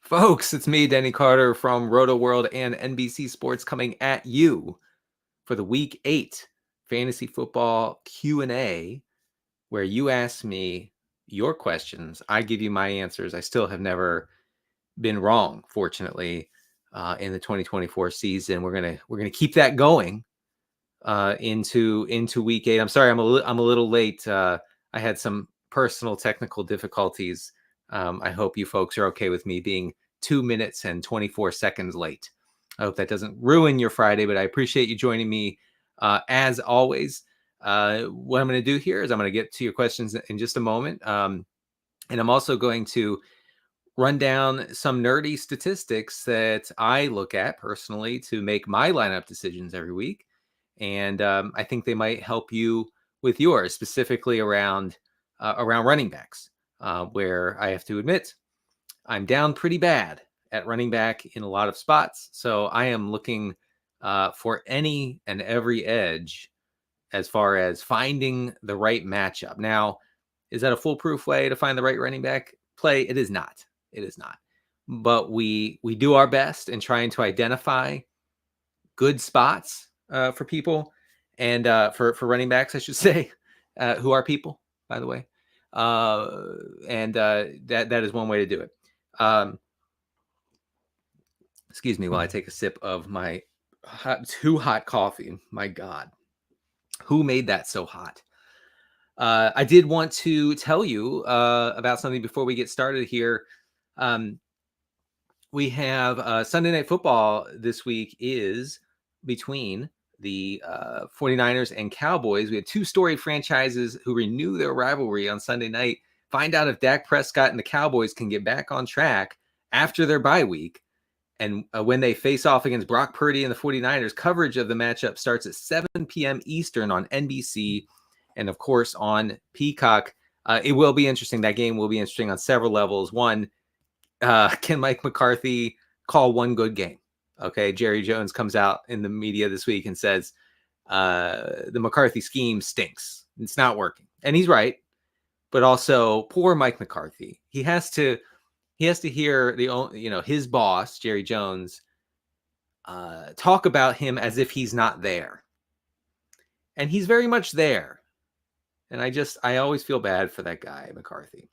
Folks, it's me, Denny Carter from Rotoworld and NBC Sports coming at you for the Week 8 Fantasy Football Q&A, where you ask me your questions. I give you my answers. I still have never been wrong, fortunately, in the 2024 season. We're gonna keep that going into Week 8. I'm sorry, I'm a little late. I had some personal technical difficulties. I hope you folks are okay with me being 2 minutes and 24 seconds late. I hope that doesn't ruin your Friday, but I appreciate you joining me as always. What I'm going to do here is I'm going to get to your questions in just a moment. And I'm also going to run down some nerdy statistics that I look at personally to make my lineup decisions every week. And I think they might help you with yours, specifically around running backs, where I have to admit I'm down pretty bad at running back in a lot of spots. So I am looking for any and every edge as far as finding the right matchup. Now, is that a foolproof way to find the right running back play? It is not. It is not. But we do our best in trying to identify good spots for people and for running backs, I should say, who are people, by the way. And that is one way to do it. Excuse me while I take a sip of my too hot coffee. My God, who made that so hot? I did want to tell you about something before we get started here. We have Sunday Night Football this week is between the 49ers and Cowboys. We had two storied franchises who renew their rivalry on Sunday night. Find out if Dak Prescott and the Cowboys can get back on track after their bye week. And when they face off against Brock Purdy and the 49ers, coverage of the matchup starts at 7 p.m. Eastern on NBC and, of course, on Peacock. It will be interesting. That game will be interesting on several levels. One, can Mike McCarthy call one good game? Okay, Jerry Jones comes out in the media this week and says the McCarthy scheme stinks. It's not working. And he's right. But also, poor Mike McCarthy. He has to hear his boss, Jerry Jones, talk about him as if he's not there. And he's very much there. And I always feel bad for that guy, McCarthy.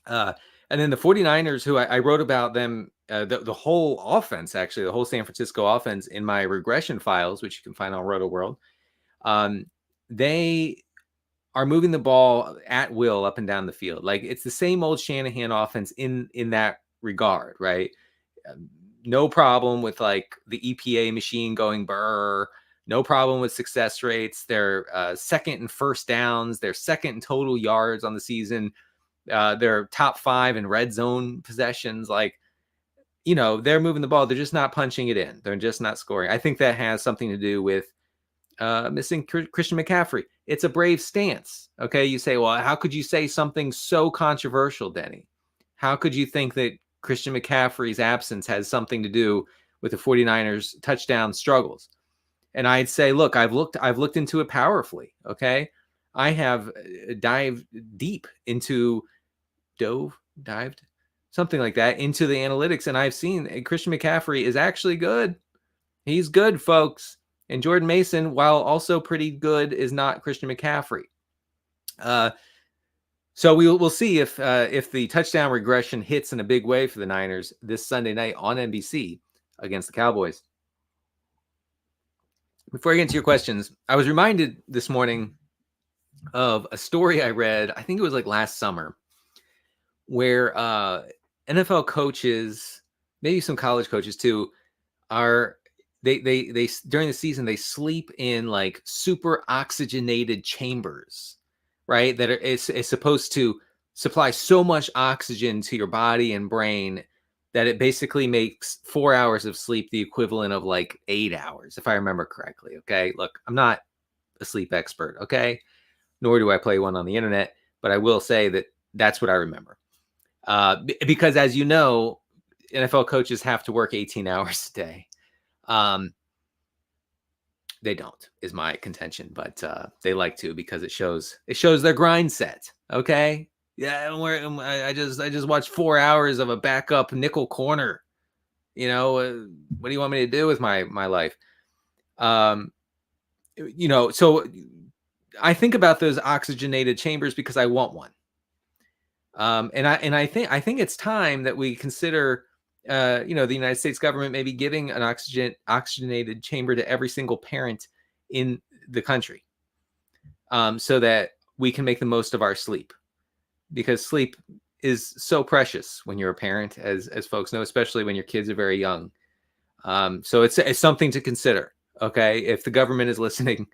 And then the 49ers, who I wrote about them, the whole offense, actually, the whole San Francisco offense in my regression files, which you can find on Rotoworld. They are moving the ball at will up and down the field. Like, it's the same old Shanahan offense in that regard, right? No problem with like the EPA machine going burr. No problem with success rates. They're second in first downs. They're second in total yards on the season. They're top 5 in red zone possessions. Like, they're moving the ball. They're just not punching it in. They're just not scoring. I think that has something to do with missing Christian McCaffrey. It's a brave stance. Okay. You say, well, how could you say something so controversial, Denny? How could you think that Christian McCaffrey's absence has something to do with the 49ers touchdown struggles? And I'd say, look, I've looked into it powerfully. Okay. I have dived something like that into the analytics. And I've seen Christian McCaffrey is actually good. He's good, folks. And Jordan Mason, while also pretty good, is not Christian McCaffrey. So we'll see if the touchdown regression hits in a big way for the Niners this Sunday night on NBC against the Cowboys. Before I get into your questions, I was reminded this morning of a story I read, I think it was like last summer, where NFL coaches, maybe some college coaches too, are they during the season they sleep in like super oxygenated chambers, right? That is supposed to supply so much oxygen to your body and brain that it basically makes 4 hours of sleep the equivalent of like 8 hours, if I remember correctly. Okay, look, I'm not a sleep expert, okay, nor do I play one on the internet, but I will say that that's what I remember. Because as you know, NFL coaches have to work 18 hours a day. They don't, is my contention, but they like to because it shows their grind set. Okay, Yeah, I just watched 4 hours of a backup nickel corner. What do you want me to do with my life? So I think about those oxygenated chambers because I want one. And I think it's time that we consider, the United States government maybe giving an oxygenated chamber to every single parent in the country, so that we can make the most of our sleep, because sleep is so precious when you're a parent, as folks know, especially when your kids are very young. So it's something to consider. Okay, if the government is listening,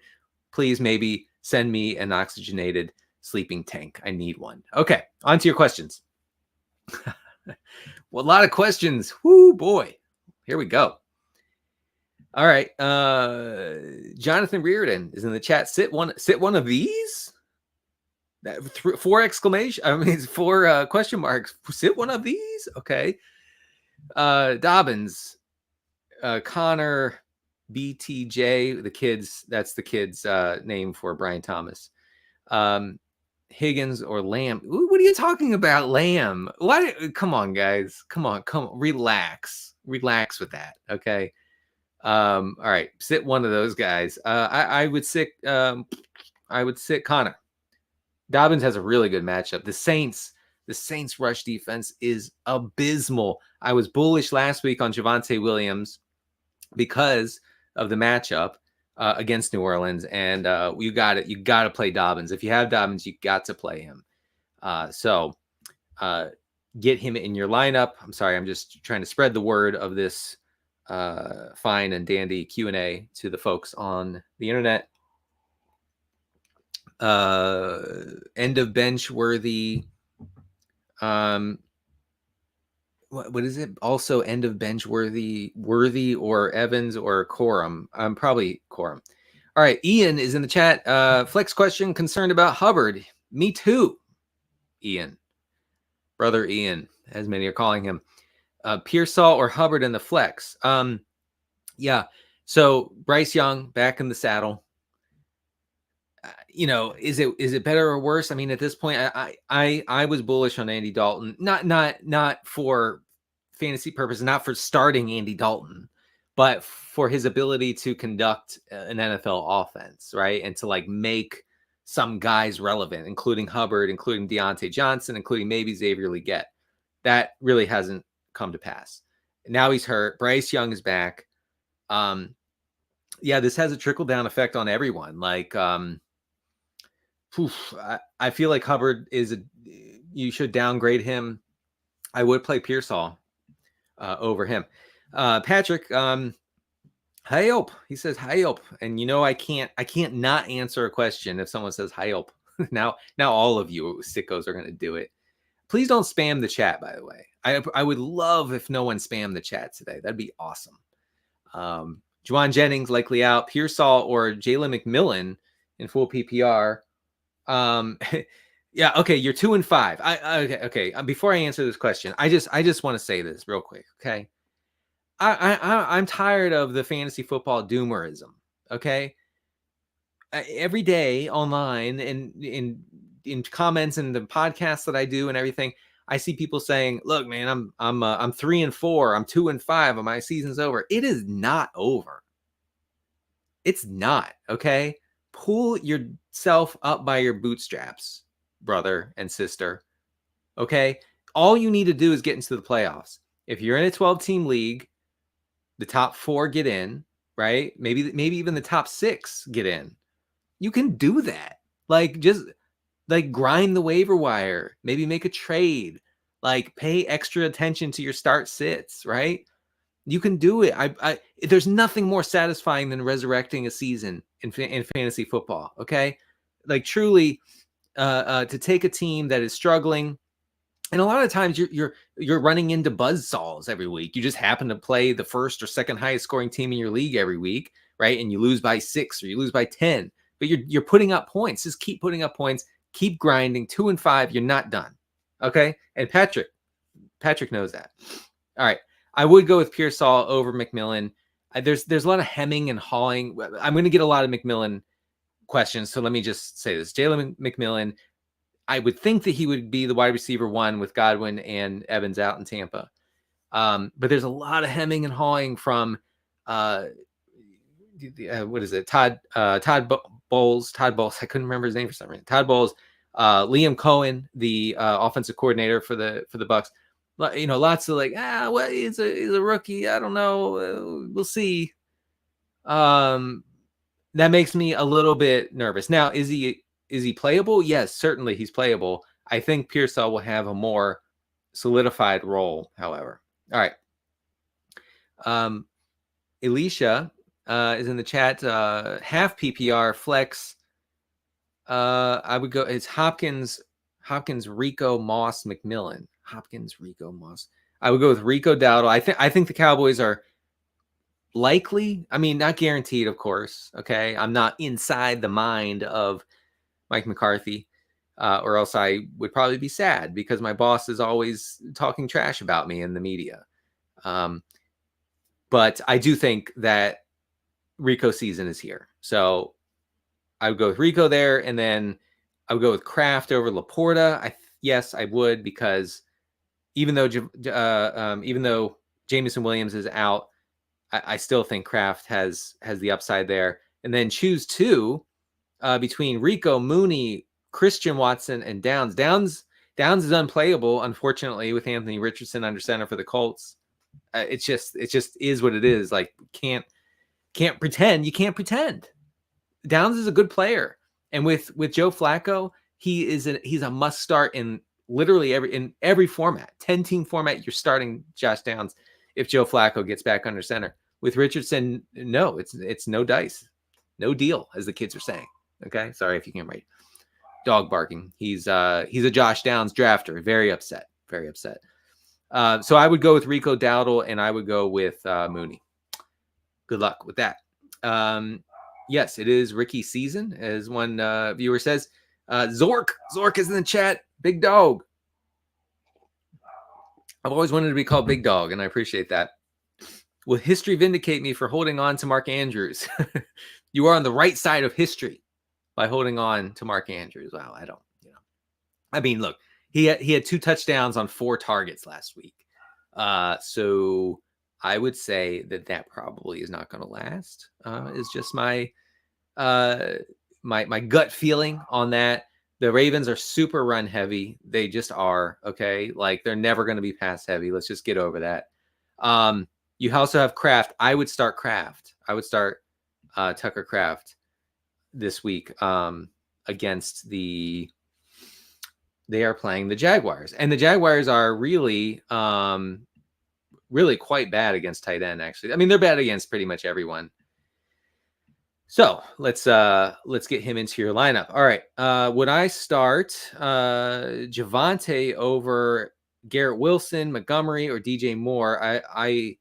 please maybe send me an oxygenated sleeping tank. I need one. Okay, on to your questions. Well, a lot of questions. Whoo, boy. Here we go. All right. Jonathan Reardon is in the chat. Sit one of these. 4 exclamation. I mean, 4 question marks. Sit one of these. Okay. Dobbins, Connor, BTJ, the kids. That's the kids' name for Brian Thomas. Higgins or Lamb. What are you talking about, Lamb? Why? Come on, guys. Come on. Relax with that. Okay. All right. Sit one of those guys. I would sit Connor. Dobbins has a really good matchup. The Saints rush defense is abysmal. I was bullish last week on Javonte Williams because of the matchup against New Orleans, and you got to play Dobbins. If you have Dobbins, you got to play him. So get him in your lineup. I'm sorry, I'm just trying to spread the word of this fine and dandy Q&A to the folks on the internet. End of bench worthy. What is it? Also end of bench worthy or Evans or Corum? Probably Corum. All right, Ian is in the chat. Flex question, concerned about Hubbard. Me too, Ian. Brother Ian, as many are calling him. Pearsall or Hubbard in the flex. Yeah. So Bryce Young back in the saddle. Is it better or worse? I mean, at this point, I was bullish on Andy Dalton, not for fantasy purposes, not for starting Andy Dalton, but for his ability to conduct an NFL offense, right? And to make some guys relevant, including Hubbard, including Deontay Johnson, including maybe Xavier Legette. That really hasn't come to pass. Now he's hurt. Bryce Young is back. Yeah, this has a trickle down effect on everyone. I feel like Hubbard you should downgrade him. I would play Pearsall over him. Patrick, hi hope. He says hi hope, and I can't not answer a question if someone says hi hope. now all of you sickos are going to do it. Please don't spam the chat, by the way. I would love if no one spammed the chat today. That'd be awesome. Juwan Jennings likely out. Pearsall or Jalen McMillan in full PPR. Yeah, okay, you're 2 and 5. Okay. Before I answer this question, I just want to say this real quick, okay? I'm tired of the fantasy football doomerism, okay? Every day online and in comments and the podcasts that I do and everything, I see people saying, "Look, man, I'm 3 and 4, I'm 2 and 5, and my season's over." It is not over. It's not, okay? Pull yourself up by your bootstraps, brother and sister. Okay? All you need to do is get into the playoffs. If you're in a 12-team league, the top 4 get in, right? Maybe even the top 6 get in. You can do that. Just grind the waiver wire, maybe make a trade, pay extra attention to your start sits, right? You can do it. There's nothing more satisfying than resurrecting a season in fantasy football. Okay, truly, to take a team that is struggling, and a lot of times you're running into buzzsaws every week. You just happen to play the first or second highest scoring team in your league every week, right? And you lose by 6 or you lose by 10, but you're putting up points. Just keep putting up points. Keep grinding. 2 and 5. You're not done. Okay, and Patrick knows that. All right. I would go with Pearsall over McMillan. There's a lot of hemming and hawing. I'm going to get a lot of McMillan questions, so let me just say this. Jalen McMillan, I would think that he would be the wide receiver 1 with Godwin and Evans out in Tampa. But there's a lot of hemming and hawing from what is it? Todd Bowles. Todd Bowles. I couldn't remember his name for some reason. Todd Bowles, Liam Cohen, the offensive coordinator for the Bucks. Lots of like, well, he's a rookie. I don't know. We'll see. That makes me a little bit nervous. Now, is he playable? Yes, certainly he's playable. I think Pearsall will have a more solidified role, however. All right. Alicia is in the chat. Half PPR flex. I would go. It's Hopkins, Rico, Moss, McMillan. Hopkins, Rico, Moss. I would go with Rico Dowdle. I think the Cowboys are likely. I mean, not guaranteed, of course. Okay, I'm not inside the mind of Mike McCarthy, or else I would probably be sad because my boss is always talking trash about me in the media. But I do think that Rico season is here. So I would go with Rico there, and then I would go with Kraft over Laporta. Yes, I would, because even though Jameson Williams is out, I still think Kraft has the upside there. And then choose 2 between Rico, Mooney, Christian Watson, and Downs. Downs is unplayable, unfortunately, with Anthony Richardson under center for the Colts. It just is what it is. Like, can't pretend. You can't pretend. Downs is a good player, and with Joe Flacco, he's a must start in literally every format. 10-team format, you're starting Josh Downs if Joe Flacco gets back under center. With Richardson, no, it's no dice, no deal, as the kids are saying. Okay, sorry if you can't write. Dog barking. He's a Josh Downs drafter. Very upset. Very upset. So I would go with Rico Dowdle, and I would go with Mooney. Good luck with that. Yes, it is Ricky season, as one viewer says. Zork is in the chat. Big dog. I've always wanted to be called Big Dog, and I appreciate that. Will history vindicate me for holding on to Mark Andrews? You are on the right side of history by holding on to Mark Andrews. Wow, I don't, I mean, look, he had 2 touchdowns on 4 targets last week. So I would say that probably is not going to last. Is just my gut feeling on that. The Ravens are super run heavy. They just are. Okay, like, they're never going to be pass heavy. Let's just get over that. You also have Kraft. I would start Kraft. I would start Tucker Kraft this week against they are playing the Jaguars, and the Jaguars are really quite bad against tight end. Actually, I mean, they're bad against pretty much everyone. So let's get him into your lineup. All right, would I start Javonte over Garrett Wilson, Montgomery, or DJ Moore? I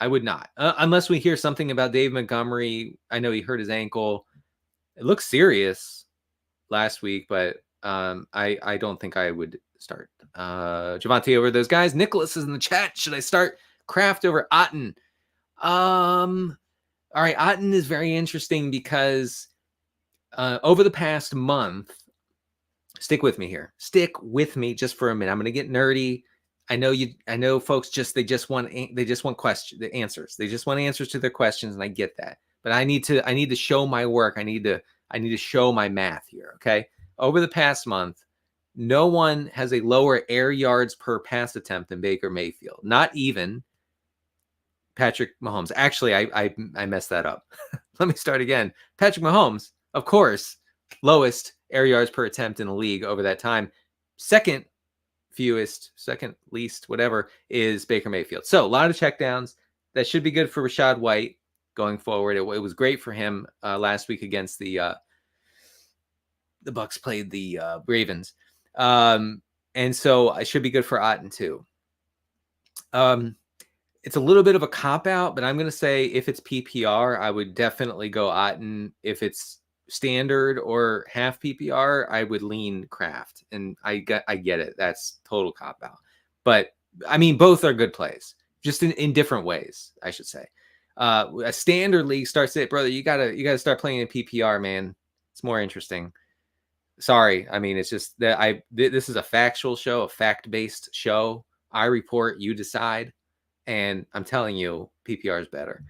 would not, unless we hear something about Dave Montgomery. I know he hurt his ankle. It looks serious last week, but I don't think I would start Javonte over those guys. Nicholas is in the chat. Should I start Kraft over Otten? All right, Otten is very interesting because over the past month, stick with me here. Stick with me just for a minute. I'm going to get nerdy. I know folks they just want the answers. They just want answers to their questions, and I get that. But I need to show my work. I need to show my math here, okay? Over the past month, no one has a lower air yards per pass attempt than Baker Mayfield. Not even Patrick Mahomes. Actually, I messed that up. Let me start again. Patrick Mahomes, of course, lowest air yards per attempt in the league over that time. Second least, whatever, is Baker Mayfield. So a lot of checkdowns. That should be good for Rachaad White going forward. It was great for him last week against the Bucks played the Ravens. And so it should be good for Otten too. It's a little bit of a cop-out, but I'm going to say if it's PPR, I would definitely go Otten. If it's standard or half PPR, I would lean Kraft. And I get it. That's total cop-out. But, I mean, both are good plays, just in different ways, I should say. A standard league starts it, brother. You gotta start playing in PPR, man. It's more interesting. Sorry. I mean, it's just that this is a factual show, a fact-based show. I report, you decide. And I'm telling you, PPR is better.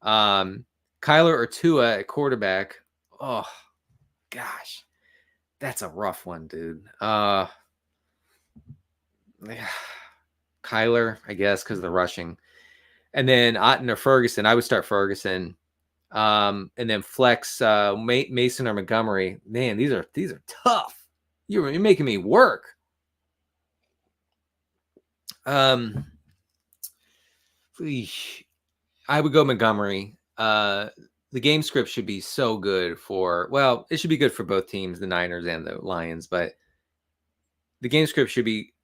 Kyler or Tua at quarterback. Oh, gosh. That's a rough one, dude. Kyler, I guess, because of the rushing. And then Otten or Ferguson. I would start Ferguson. And then flex Mason or Montgomery. Man, these are tough. You're making me work. I would go Montgomery. The game script should be so good it should be good for both teams, the Niners and the Lions, but the game script should be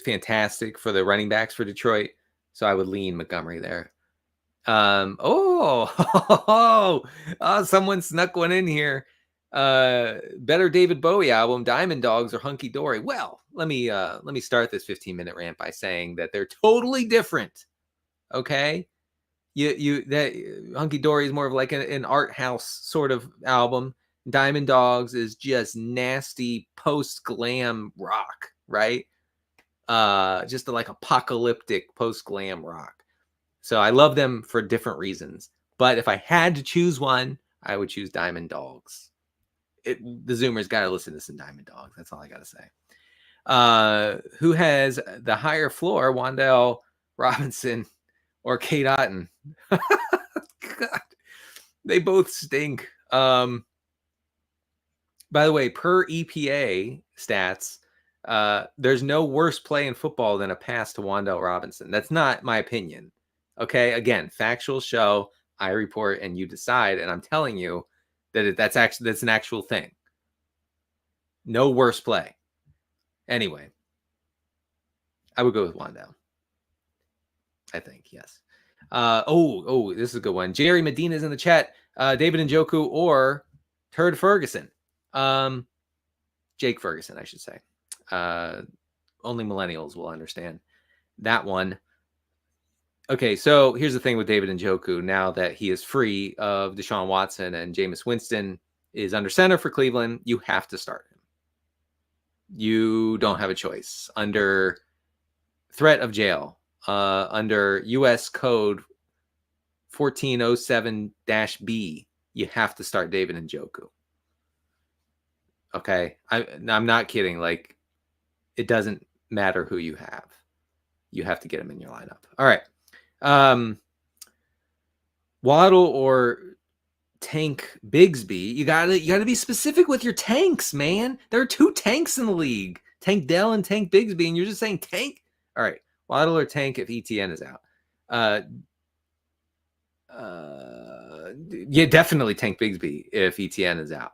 fantastic for the running backs for Detroit. So I would lean Montgomery there. Someone snuck one in here. Better David Bowie album, Diamond Dogs or Hunky Dory. Well, let me start this 15-minute rant by saying that they're totally different. Okay, that Hunky Dory is more of like an art house sort of album. Diamond Dogs is just nasty post glam rock, right? Just like apocalyptic post glam rock. So I love them for different reasons. But if I had to choose one, I would choose Diamond Dogs. The Zoomers got to listen to some Diamond Dogs. That's all I got to say. Who has the higher floor, Wan'Dale Robinson or Kate Otten? God, they both stink. By the way, per EPA stats, there's no worse play in football than a pass to Wan'Dale Robinson. That's not my opinion. Okay, again, factual show. I report and you decide, and I'm telling you that that's an actual thing. No worse play. Anyway, I would go with Wan'Dale. I think, yes. This is a good one. Jerry Medina's in the chat. David Njoku or Turd Ferguson. Jake Ferguson, I should say. Only millennials will understand that one. Okay, so here's the thing with David Njoku. Now that he is free of Deshaun Watson and Jameis Winston is under center for Cleveland, you have to start him. You don't have a choice. Under threat of jail, under U.S. Code 1407-B, you have to start David Njoku. Okay, I'm not kidding. Like, it doesn't matter who you have. You have to get him in your lineup. All right. Waddle or Tank Bigsby. You gotta be specific with your tanks, man. There are two tanks in the league, Tank Dell and Tank Bigsby, and you're just saying Tank. All right, Waddle or Tank if ETN is out. Yeah, definitely Tank Bigsby if ETN is out.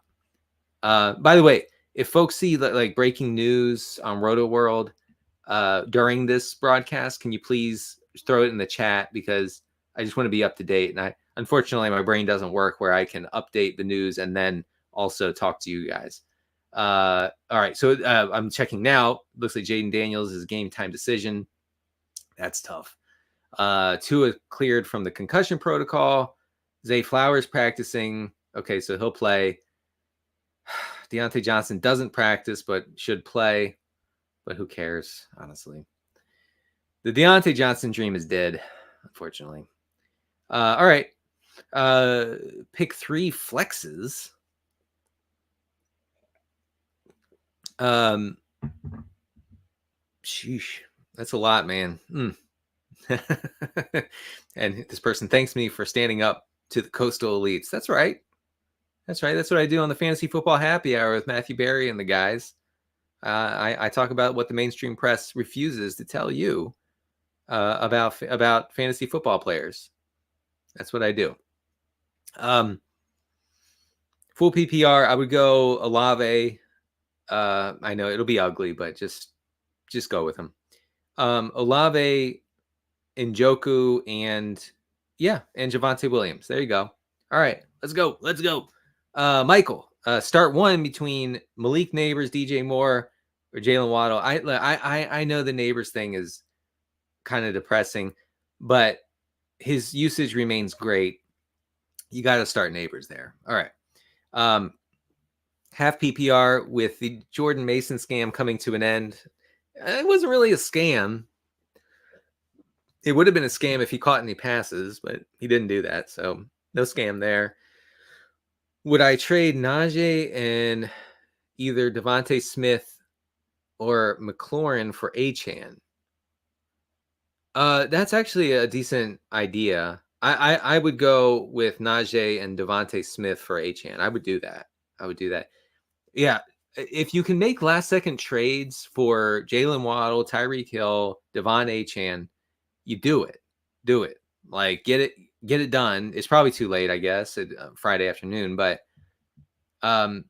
By the way, if folks see like breaking news on Rotoworld during this broadcast, can you please throw it in the chat, because I just want to be up to date. And unfortunately, my brain doesn't work where I can update the news and then also talk to you guys. All right. So I'm checking now. Looks like Jaden Daniels is a game time decision. That's tough. Tua cleared from the concussion protocol. Zay Flowers practicing. Okay, so he'll play. Deontay Johnson doesn't practice, but should play. But who cares, honestly? The Deontay Johnson dream is dead, unfortunately. All right. Pick 3 flexes. Sheesh. That's a lot, man. And this person thanks me for standing up to the coastal elites. That's right. That's right. That's what I do on the Fantasy Football Happy Hour with Matthew Berry and the guys. I talk about what the mainstream press refuses to tell you about fantasy football players. That's what I do. Full PPR, I would go Olave. I know it'll be ugly, but just go with him. Olave, Njoku, and Javonte Williams. There you go. All right, let's go. Michael, start one between Malik Neighbors, DJ Moore, or Jalen Waddle. I know the Neighbors thing is kind of depressing, but his usage remains great. You got to start Neighbors there. All right. half PPR with the Jordan Mason scam coming to an end. It wasn't really a scam. It would have been a scam if he caught any passes, but he didn't do that. So no scam there. Would I trade Najee and either Devontae Smith or McLaurin for Achane? That's actually a decent idea. I would go with Najee and Devontae Smith for Achane. I would do that. Yeah. If you can make last second trades for Jalen Waddle, Tyreek Hill, Devon Achane, you do it. Do it. Like get it done. It's probably too late, I guess, Friday afternoon, but it's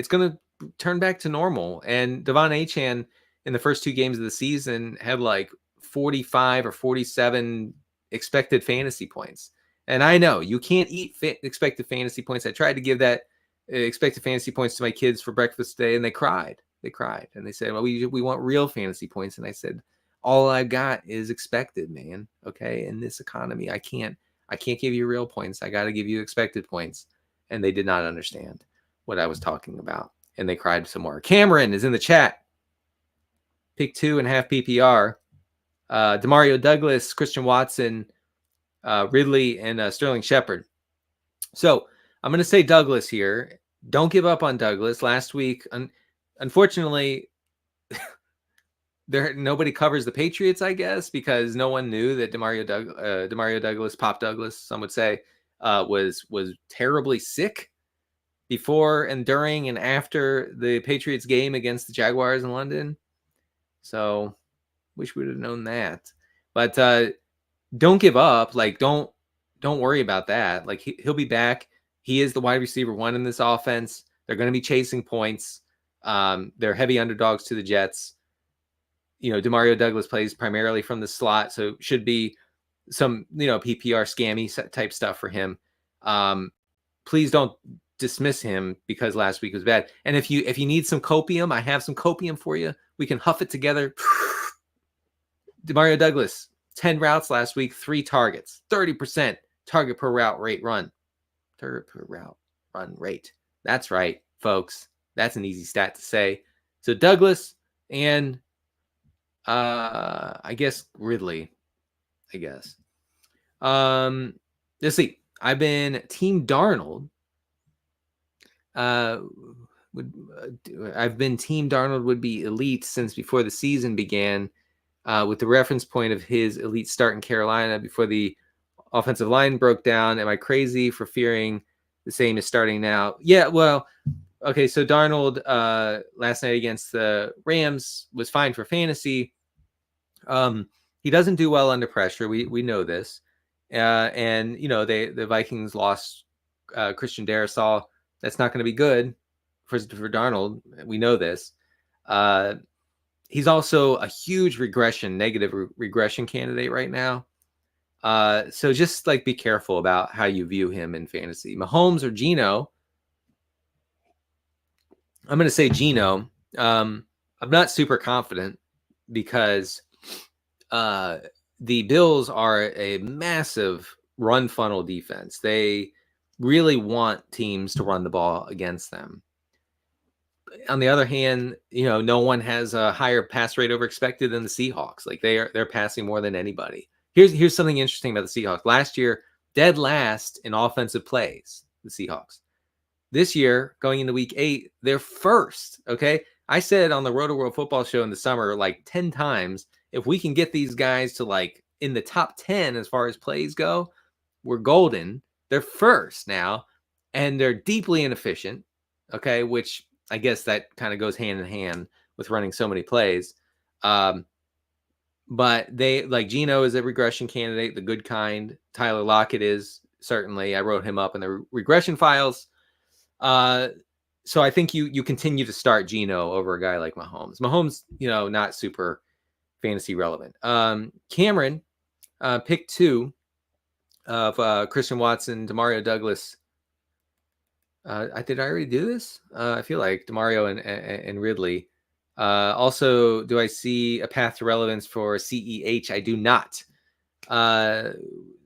going to turn back to normal. And Devon Achane in the first 2 games of the season had like 45 or 47 expected fantasy points. And I know you can't eat expected fantasy points. I tried to give that expected fantasy points to my kids for breakfast today, and they cried. And they said, well, we want real fantasy points. And I said, all I've got is expected, man. Okay. In this economy, I can't give you real points. I got to give you expected points. And they did not understand what I was talking about. And they cried some more. Cameron is in the chat. Pick 2 and half PPR. Demario Douglas, Christian Watson, Ridley, and Sterling Shepard. So I'm going to say Douglas here. Don't give up on Douglas. Last week, unfortunately, nobody covers the Patriots, I guess, because no one knew that Demario Douglas, Pop Douglas, some would say, was terribly sick before and during and after the Patriots game against the Jaguars in London. So wish we would have known that. But don't give up. Like, don't worry about that. Like, he'll be back. He is the wide receiver 1 in this offense. They're going to be chasing points. They're heavy underdogs to the Jets. Demario Douglas plays primarily from the slot, so should be some, PPR scammy type stuff for him. Please don't dismiss him because last week was bad. And if you need some copium, I have some copium for you. We can huff it together. Demario Douglas, 10 routes last week, 3 targets, 30% target per route rate run. Target per route run rate. That's right, folks. That's an easy stat to say. So Douglas and I guess Ridley. Let's see. I've been Team Darnold. I've been Team Darnold would be elite since before the season began, with the reference point of his elite start in Carolina before the offensive line broke down. Am I crazy for fearing the same is starting now? Yeah, well, okay, so Darnold last night against the Rams was fine for fantasy. He doesn't do well under pressure. We know this. And the Vikings lost Christian Darrisaw. That's not going to be good for Darnold. We know this. He's also a huge negative regression candidate right now. So just be careful about how you view him in fantasy. Mahomes or Geno? I'm going to say Geno. I'm not super confident because the Bills are a massive run funnel defense. They really want teams to run the ball against them. On the other hand, no one has a higher pass rate over expected than the Seahawks. Like they're passing more than anybody. Here's something interesting about the Seahawks. Last year, dead last in offensive plays, the Seahawks. This year, going into week 8, they're first. Okay. I said on the Rotoworld football show in the summer, 10 times, if we can get these guys to in the top 10 as far as plays go, we're golden. They're first now, and they're deeply inefficient. Okay. Which I guess that kind of goes hand in hand with running so many plays. But they Geno is a regression candidate, the good kind. Tyler Lockett is certainly. I wrote him up in the regression files. So I think you continue to start Geno over a guy like Mahomes. Mahomes, not super fantasy relevant. Cameron, pick 2 of Christian Watson, Demario Douglas. Did I already do this? I feel like Demario and Ridley. Also, do I see a path to relevance for CEH? I do not.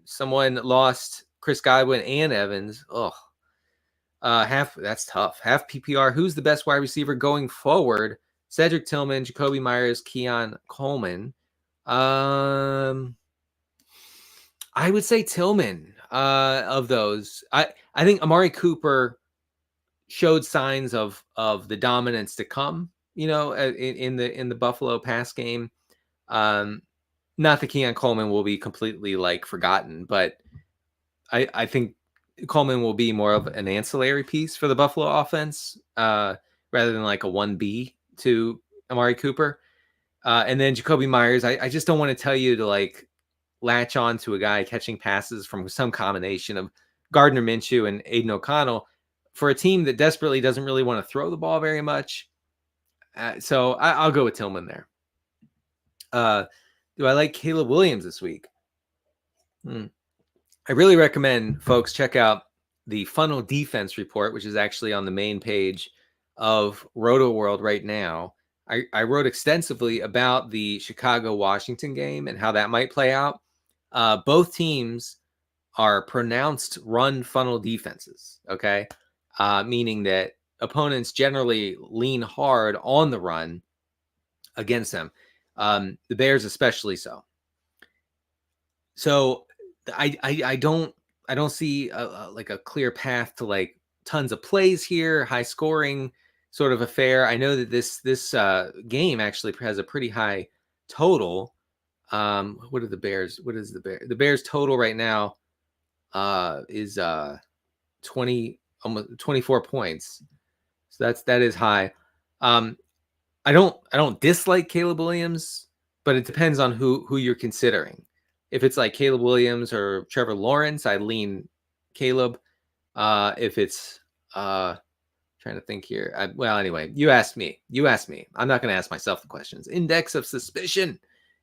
Someone lost Chris Godwin and Evans. Oh, That's tough. Half PPR. Who's the best wide receiver going forward? Cedric Tillman, Jacoby Myers, Keon Coleman. I would say Tillman. Of those, I think Amari Cooper showed signs of the dominance to come. In the Buffalo pass game. Not that Keon Coleman will be completely forgotten, but I think Coleman will be more of an ancillary piece for the Buffalo offense, rather than a 1B to Amari Cooper. And then Jacoby Myers, I just don't want to tell you to latch on to a guy catching passes from some combination of Gardner Minshew and Aiden O'Connell for a team that desperately doesn't really want to throw the ball very much. So I'll go with Tillman there. Do I like Caleb Williams this week? I really recommend folks check out the Funnel Defense Report, which is actually on the main page of Rotoworld right now. I wrote extensively about the Chicago-Washington game and how that might play out. Both teams are pronounced run funnel defenses, okay? Meaning that opponents generally lean hard on the run against them. The Bears especially so. So I don't see a clear path to tons of plays here, high scoring sort of affair. I know that this game actually has a pretty high total. What are the Bears? What is the Bears total right now? Is almost 24 points. So that is high. I don't dislike Caleb Williams, but it depends on who you're considering. If it's Caleb Williams or Trevor Lawrence, I lean Caleb. If it's trying to think here. Anyway, you asked me. I'm not going to ask myself the questions. Index of suspicion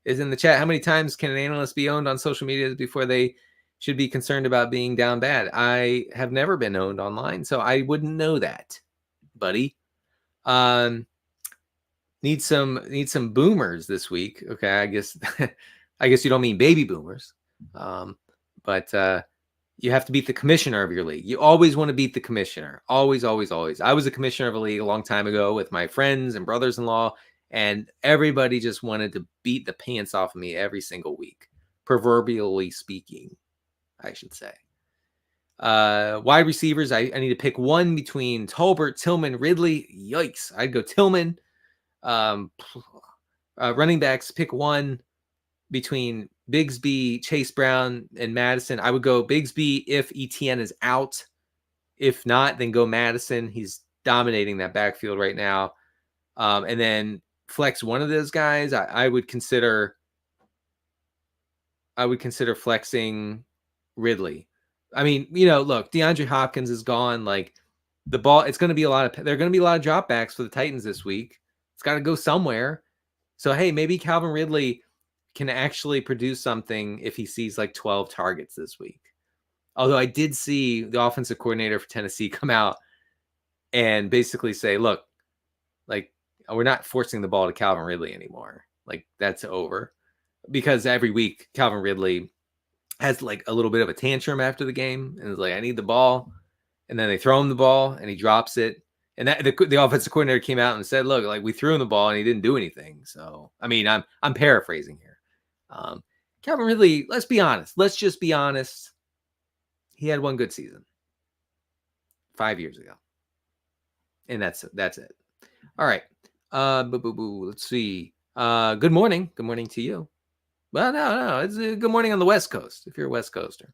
is in the chat. How many times can an analyst be owned on social media before they should be concerned about being down bad? I have never been owned online, so I wouldn't know that, buddy. Need some boomers this week. Okay, I guess you don't mean baby boomers. But you have to beat the commissioner of your league. You always want to beat the commissioner. Always, always, always. I was a commissioner of a league a long time ago with my friends and brothers-in-law, and everybody just wanted to beat the pants off of me every single week, proverbially speaking, I should say. Wide receivers, I need to pick one between Tolbert, Tillman, Ridley. Yikes. I'd go Tillman. Running backs, pick one between Bigsby, Chase Brown, and Madison. I would go Bigsby if ETN is out. If not, then go Madison. He's dominating that backfield right now. And then flex one of those guys. I would consider flexing Ridley. I mean, look, DeAndre Hopkins is gone. The ball, there are going to be a lot of dropbacks for the Titans this week. It's got to go somewhere. So, hey, maybe Calvin Ridley can actually produce something if he sees 12 targets this week. Although I did see the offensive coordinator for Tennessee come out and basically say, look, we're not forcing the ball to Calvin Ridley anymore. That's over. Because every week Calvin Ridley has a little bit of a tantrum after the game and is I need the ball. And then they throw him the ball and he drops it. And that the offensive coordinator came out and said, look, we threw him the ball and he didn't do anything. So, I mean, I'm paraphrasing here. Calvin Ridley, let's be honest. Let's just be honest. He had one good season 5 years ago. And that's it. All right. Let's see. Good morning. Good morning to you. Well, no. It's a good morning on the West Coast. If you're a West Coaster.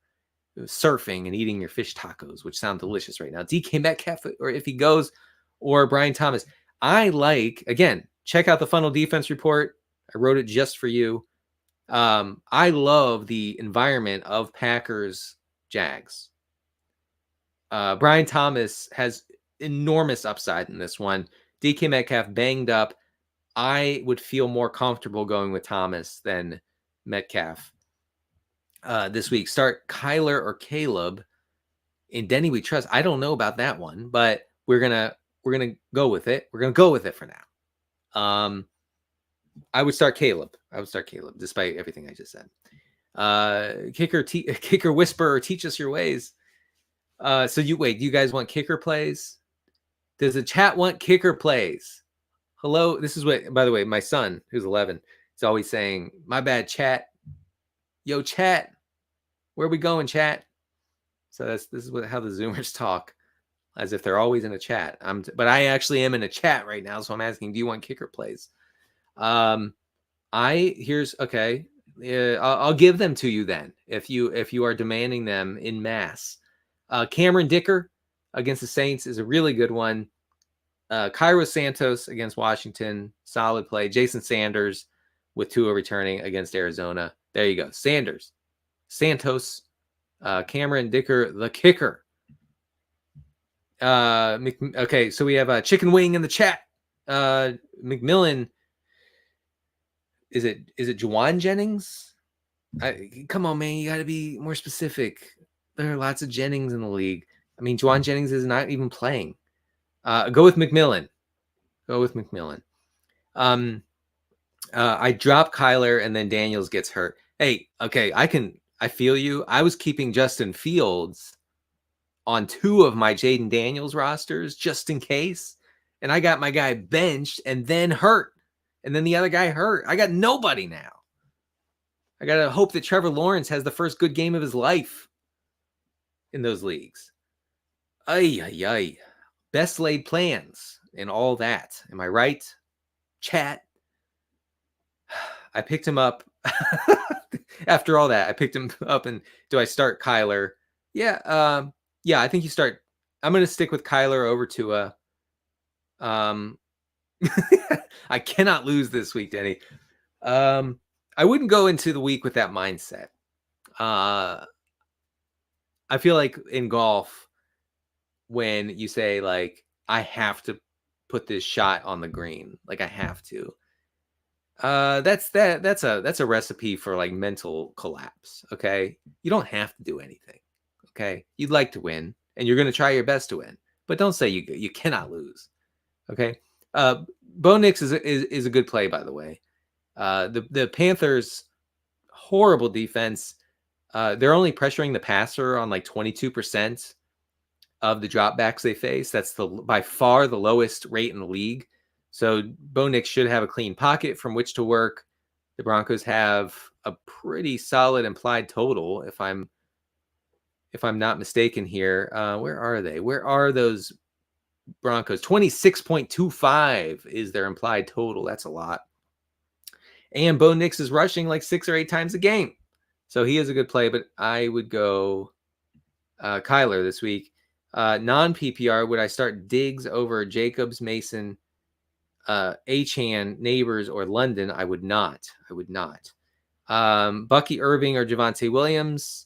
Surfing and eating your fish tacos, which sound delicious right now. DK Metcalf, or if he goes, or Brian Thomas. Again, check out the Funnel Defense Report. I wrote it just for you. I love the environment of Packers Jags. Brian Thomas has enormous upside in this one. DK Metcalf banged up. I would feel more comfortable going with Thomas than Metcalf. This week, start Kyler or Caleb. In Denny we trust. I don't know about that one, but we're gonna go with it. We're gonna go with it for now. I would start Caleb. Despite everything I just said. Kicker whisperer, teach us your ways. So you guys want kicker plays? Does the chat want kicker plays? Hello, this is what, by the way, my son, who's 11, is always saying, my bad, chat. Yo, chat, where we going, chat? So this is how the Zoomers talk, as if they're always in a chat. But I actually am in a chat right now, so I'm asking, do you want kicker plays? Okay. I'll give them to you then if you are demanding them in mass. Cameron Dicker against the Saints is a really good one. Cairo Santos against Washington, solid play. Jason Sanders with Tua returning against Arizona. There you go. Sanders, Santos, Cameron Dicker, the kicker. Okay, so we have a chicken wing in the chat. McMillan. Is it Juwan Jennings? Come on, man. You got to be more specific. There are lots of Jennings in the league. I mean, Juwan Jennings is not even playing. Go with McMillan. I drop Kyler and then Daniels gets hurt. Hey, okay, I feel you. I was keeping Justin Fields on 2 of my Jaden Daniels rosters just in case. And I got my guy benched and then hurt. And then the other guy hurt. I got nobody now. I got to hope that Trevor Lawrence has the first good game of his life in those leagues. Ay. Best laid plans and all that. Am I right? Chat. I picked him up. After all that, I picked him up. And do I start Kyler? Yeah. I think you start. I'm going to stick with Kyler over Tua. I cannot lose this week, Denny. I wouldn't go into the week with that mindset. I feel like in golf, when you say like, I have to put this shot on the green, like I have to, that's a recipe for like mental collapse. Okay. You don't have to do anything. Okay. You'd like to win and you're going to try your best to win, but don't say you cannot lose. Okay. Bo Nix is a good play, by the way. The Panthers, horrible defense. They're only pressuring the passer on like 22% of the dropbacks they face. That's by far the lowest rate in the league. So Bo Nix should have a clean pocket from which to work. The Broncos have a pretty solid implied total, if I'm not mistaken here. Where are they? Where are those Broncos? 26.25 is their implied total. That's a lot. And Bo Nix is rushing like 6 or 8 times a game. So he is a good play, but I would go Kyler this week. Non-PPR, would I start Diggs over Jacobs, Mason, Achane, Neighbors, or London? I would not. Bucky Irving or Javonte Williams.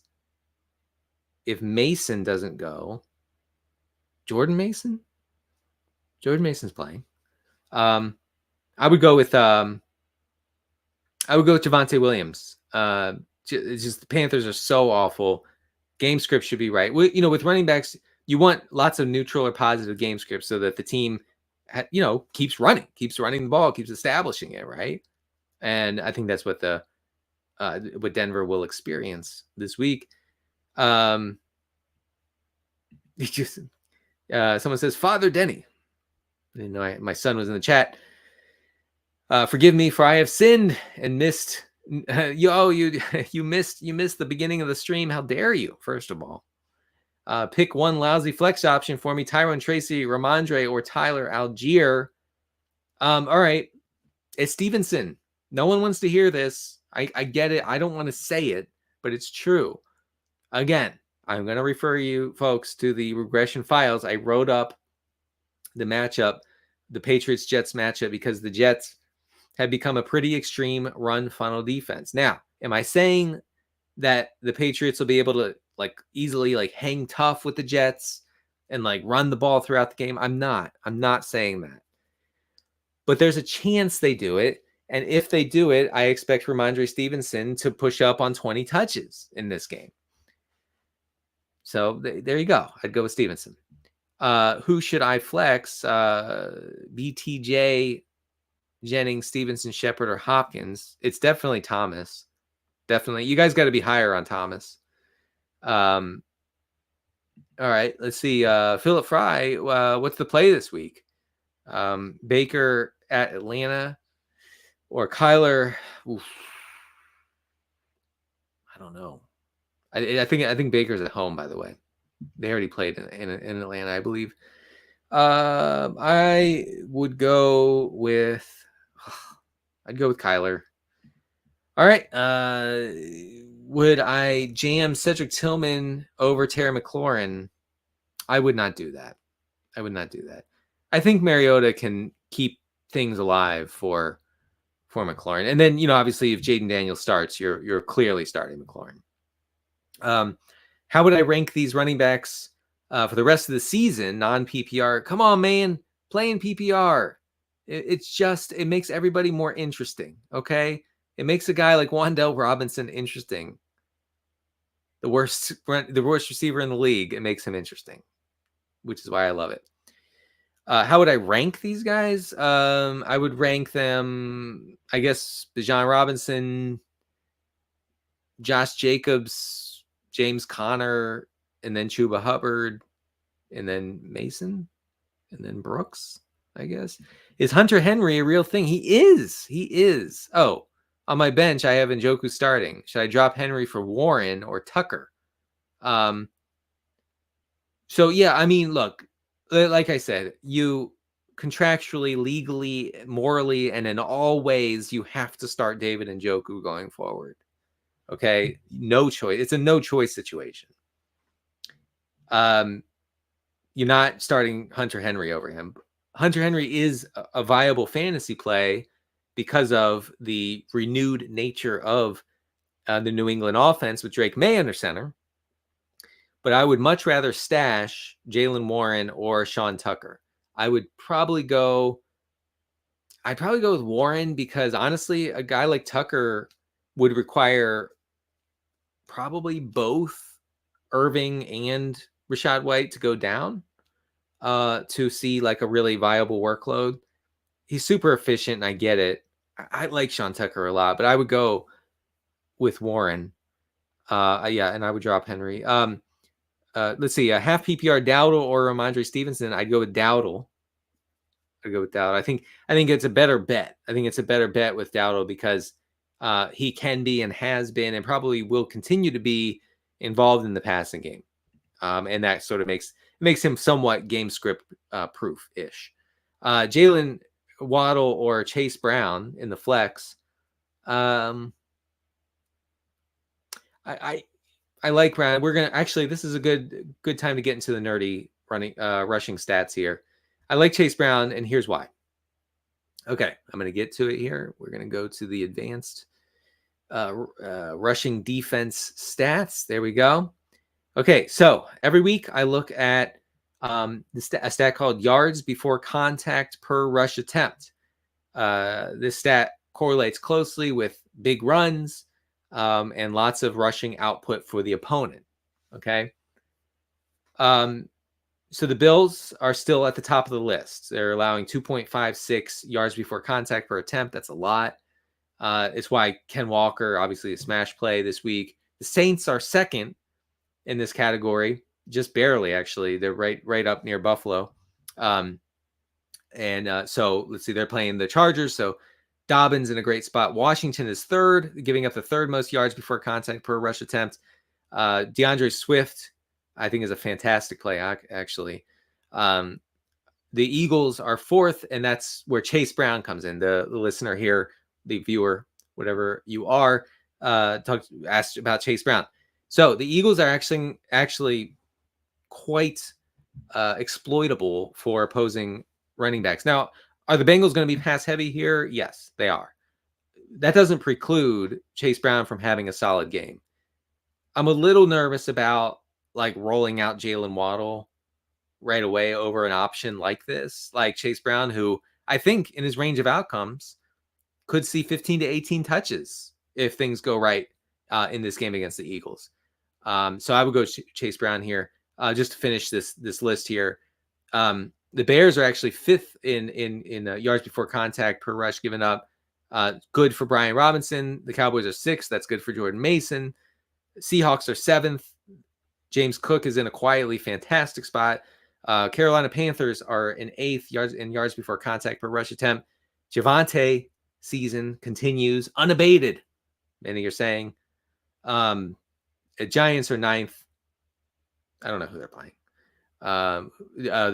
If Mason doesn't go, Jordan Mason's playing. I would go with Javonte Williams. It's just the Panthers are so awful. Game script should be right. With running backs, you want lots of neutral or positive game scripts so that the team, keeps running the ball, keeps establishing it, right? And I think that's what what Denver will experience this week. Someone says, Father Denny. I didn't know my son was in the chat. Forgive me, for I have sinned and missed. You missed the beginning of the stream. How dare you? First of all, pick one lousy flex option for me: Tyrone Tracy, Ramondre, or Tyler Algier. All right, it's Stevenson. No one wants to hear this. I get it. I don't want to say it, but it's true. Again, I'm going to refer you folks to the regression files. I wrote up the matchup, the Patriots-Jets matchup, because the Jets have become a pretty extreme run funnel defense. Now, am I saying that the Patriots will be able to easily hang tough with the Jets and run the ball throughout the game? I'm not saying that. But there's a chance they do it. And if they do it, I expect Ramondre Stevenson to push up on 20 touches in this game. So there you go. I'd go with Stevenson. Who should I flex? BTJ, Jennings, Stevenson, Shepard, or Hopkins? It's definitely Thomas. Definitely. You guys got to be higher on Thomas. All right, let's see. Philip Fry, what's the play this week? Baker at Atlanta or Kyler? Oof, I don't know. I think Baker's at home. By the way, they already played in Atlanta, I believe. I would go with. I'd go with Kyler. All right. Would I jam Cedric Tillman over Terry McLaurin? I would not do that. I think Mariota can keep things alive for McLaurin. And then, obviously if Jaden Daniels starts, you're clearly starting McLaurin. How would I rank these running backs for the rest of the season, non-PPR? Come on, man, play in PPR. It makes everybody more interesting, okay? It makes a guy like Wan'Dale Robinson interesting. The worst receiver in the league. It makes him interesting, which is why I love it. How would I rank these guys? I would rank them, I guess, Bijan Robinson, Josh Jacobs, James Conner, and then Chuba Hubbard, and then Mason, and then Brooks, I guess. Is Hunter Henry a real thing? He is. Oh, on my bench, I have Njoku starting. Should I drop Henry for Warren or Tucker? So, yeah, I mean, look, like I said, you contractually, legally, morally, and in all ways, you have to start David Njoku going forward. Okay? No choice. It's a no choice situation. You're not starting Hunter Henry over him. Hunter Henry is a viable fantasy play because of the renewed nature of the New England offense with Drake May under center. But I would much rather stash Jaylen Warren or Sean Tucker. I'd probably go with Warren because honestly, a guy like Tucker would require probably both Irving and Rachaad White to go down to see like a really viable workload. He's super efficient, and I get it. I like Sean Tucker a lot, but I would go with Warren. Yeah, and I would drop Henry. Let's see, a half PPR Dowdle or Ramondre Stevenson. I'd go with Dowdle. I think it's a better bet. I think it's a better bet with Dowdle because he can be and has been and probably will continue to be involved in the passing game. And that sort of makes him somewhat game script proof-ish. Jalen Waddle or Chase Brown in the flex. I like Brown. We're gonna this is a good time to get into the nerdy rushing stats here. I like Chase Brown, and here's why. Okay, I'm gonna get to it here. We're gonna go to the advanced rushing defense stats. There we go. Okay, so every week I look at a stat called yards before contact per rush attempt. This stat correlates closely with big runs and lots of rushing output for the opponent. Okay. So the Bills are still at the top of the list. They're allowing 2.56 yards before contact per attempt. That's a lot. It's why Ken Walker, obviously a smash play this week. The Saints are second in this category, just barely actually. They're right up near Buffalo. So let's see, they're playing the Chargers. So Dobbins in a great spot. Washington is third, giving up the third most yards before contact per rush attempt. DeAndre Swift, I think, is a fantastic play, actually. The Eagles are fourth, and that's where Chase Brown comes in. The listener here, the viewer, whatever you are, asked about Chase Brown. So the Eagles are actually quite exploitable for opposing running backs. Now, are the Bengals going to be pass heavy here? Yes, they are. That doesn't preclude Chase Brown from having a solid game. I'm a little nervous about like rolling out Jalen Waddle right away over an option like this, like Chase Brown, who I think in his range of outcomes could see 15 to 18 touches if things go right in this game against the Eagles. So I would go Chase Brown here. Just to finish this list here. The Bears are actually fifth in yards before contact per rush given up. Good for Brian Robinson. The Cowboys are sixth. That's good for Jordan Mason. Seahawks are seventh. James Cook is in a quietly fantastic spot. Carolina Panthers are in 8th yards before contact per rush attempt. Javonte season continues unabated. Many are saying. Giants are 9th. I don't know who they're playing. The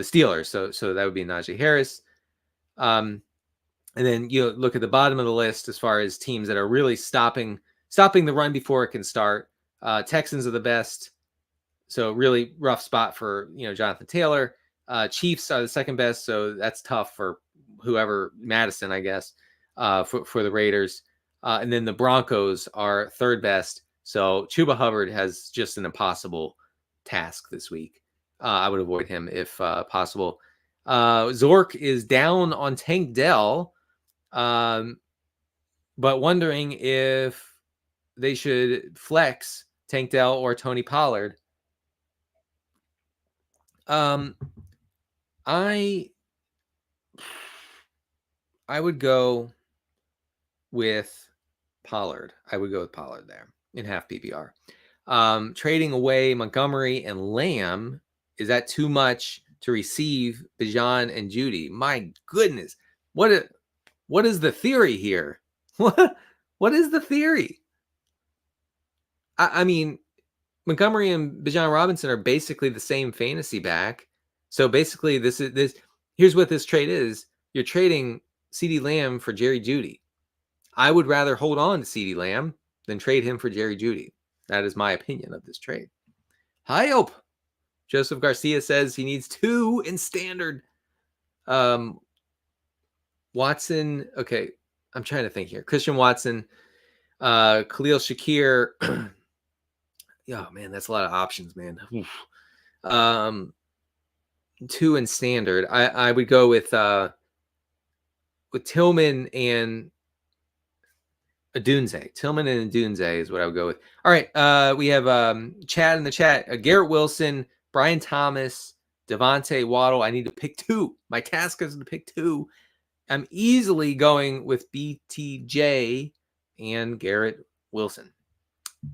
Steelers. So that would be Najee Harris. And then you look at the bottom of the list as far as teams that are really stopping the run before it can start. Texans are the best. So really rough spot for Jonathan Taylor. Chiefs are the second best, so that's tough for whoever, Madison, I guess, for the Raiders. And then the Broncos are third best. So Chuba Hubbard has just an impossible task this week. I would avoid him if possible. Zork is down on Tank Dell, but wondering if they should flex Tank Dell or Tony Pollard. I would go with Pollard. There in half PPR. Trading away Montgomery and Lamb, is that too much to receive Bijan and Judy? My goodness. What is the theory here? What is the theory? I mean, Montgomery and Bijan Robinson are basically the same fantasy back. So basically, here's what this trade is. You're trading CeeDee Lamb for Jerry Jeudy. I would rather hold on to CeeDee Lamb than trade him for Jerry Jeudy. That is my opinion of this trade. High hope. Joseph Garcia says he needs 2 in standard. Watson. Okay, I'm trying to think here. Christian Watson, Khalil Shakir. Oh man, that's a lot of options, man. 2 in standard. I would go with Tillman and Adunze. Tillman and Adunze is what I would go with. All right, we have Chad in the chat. Garrett Wilson, Brian Thomas, Devontae Waddle. I need to pick 2. My task is to pick 2. I'm easily going with BTJ and Garrett Wilson.